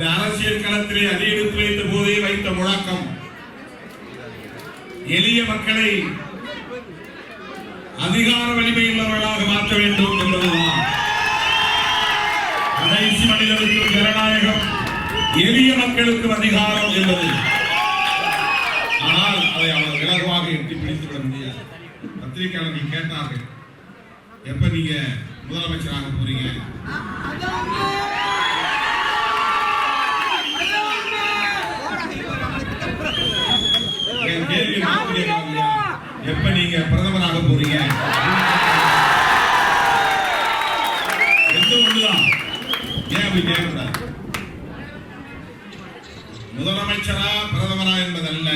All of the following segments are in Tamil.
இந்த அரசியல் களத்திலே அடியெடுத்து வைத்த போதே வைத்த முழக்கம் எளிய மக்களை அதிகார வலிமை உள்ளவர்களாக மாற்ற வேண்டும் என்பதுதான். கடைசி மனிதனுக்கு ஜனநாயகம், எளிய மக்களுக்கு அதிகாரம் என்பது. ஆனால் அதை அவர் இலகுவாக எட்டி பிடித்துவிட முடியாது. பத்திரிகையாளர்கள் கேட்டார்கள், எப்ப நீங்க முதலமைச்சராக போறீங்க? கேள்வி எப்ப நீங்க பிரதமராக போறீங்க? எந்த ஒண்ணுதான். ஏன் அப்படி கேட்கக்கூடாது? முதலமைச்சரா பிரதமரா என்பதல்ல,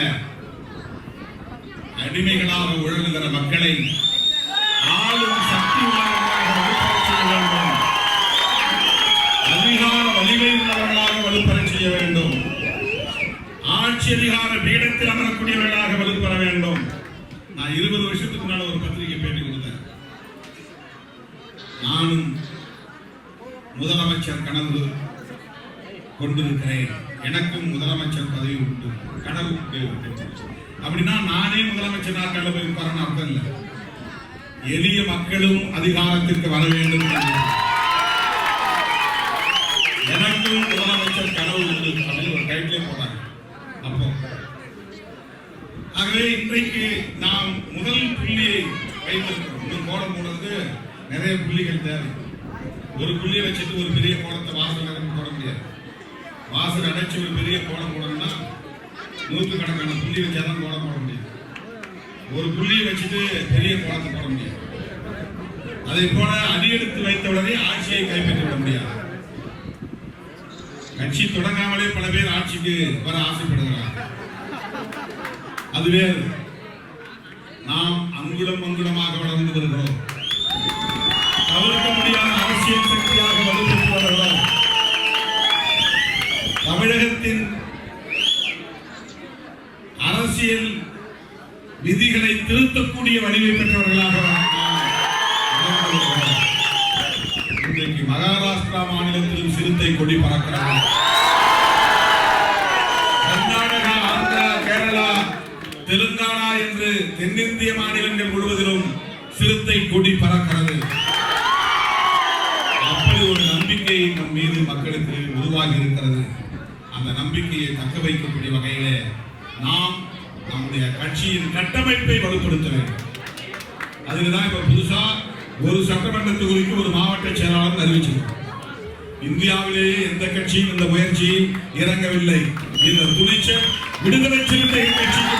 அடிமைகளாக ஒழுங்குகிற மக்களை ஆளும் சக்தி உள்ளவர்களாக வலுப்பெறச் செய்ய வேண்டும், அதிகார வலிமை உள்ளவர்களாக வலுப்பெறச் செய்ய வேண்டும், ஆட்சி அதிகார பீடத்தில் அமரக்கூடியவர்களாக வலுப்பெற வேண்டும். நான் 20 வருஷத்துக்கு முன்னால ஒரு பத்திரிகை பேட்டி கொடுத்தேன். நானும் முதலமைச்சர் கனவு கொண்டிருக்கிறேன், எனக்கும் முதலமைச்சர் பதவி உண்டு, கனவு உண்டு. அப்படின்னா நானே முதலமைச்சர் நாட்கள் போய் உட்காரன்னு அர்த்தம் இல்லை. எளிய மக்களும் அதிகாரத்திற்கு வர வேண்டும். எனக்கும் முதலமைச்சர் கனவு உண்டு அப்படின்னு ஒரு டைட்டிலே போட்டாங்க. அப்போ ஆகவே இன்றைக்கு நாம் முதல் புள்ளியை வைத்திருக்கிறோம். கோலம் போடுறது நிறைய புள்ளிகள் தேவை. ஒரு புள்ளியை வச்சுட்டு ஒரு பெரிய கோலத்தை வாசல் போட முடியாது. வாசல் அடைச்சு ஒரு பெரிய கோலம் போடணும்னா நூற்றுக்கணக்கான புள்ளி வச்சாதான் கோலம் போட முடியும். ஒரு புள்ளியை வச்சுட்டு பெரிய கோலத்தை போட முடியாது. அதை போல அடியெடுத்து வைத்தவுடனே ஆட்சியை கைப்பற்றி விட முடியாது. கட்சி தொடங்காமலே பல பேர் ஆட்சிக்கு வர ஆசைப்படுகிறார். அதுவே நாம் அங்குடம் அங்குடமாக வளர்ந்து வருகிறோம். தவிர்க்க முடியாத அரசியல் சக்தியாக வலுப்பெற்று வருகிறோம். தமிழகத்தின் அரசியல் விதிகளை திருத்தக்கூடிய வலிமை பெற்றவர்களாக இன்றைக்கு மகாராஷ்டிரா மாநிலத்திலும் சிறுத்தை கொடி பறக்கிறார்கள். கர்நாடகா, ஆந்திரா, கேரளா, தெலுங்கானா என்று தென்னிந்திய மாநிலங்கள் முழுவதிலும் சிறுத்தை கொடி பறக்கிறது. அப்படி ஒரு நம்பிக்கை நம் மீது மக்களுக்கு உருவாகி இருக்கிறது. அந்த நம்பிக்கையை தக்க வைக்கக்கூடிய வகையிலே நாம் நம்முடைய கட்சியின் கட்டமைப்பை வலுப்படுத்த வேண்டும். அதுக்குதான் இப்ப புதுசா ஒரு சட்டமன்ற தொகுதிக்கு ஒரு மாவட்ட செயலாளர் அறிவிச்சிருக்கோம். இந்தியாவிலேயே எந்த கட்சியும் இந்த முயற்சியில் இறங்கவில்லை. இந்த துணிச்சல் விடுதலை சிறுத்தைகள் கட்சிக்கு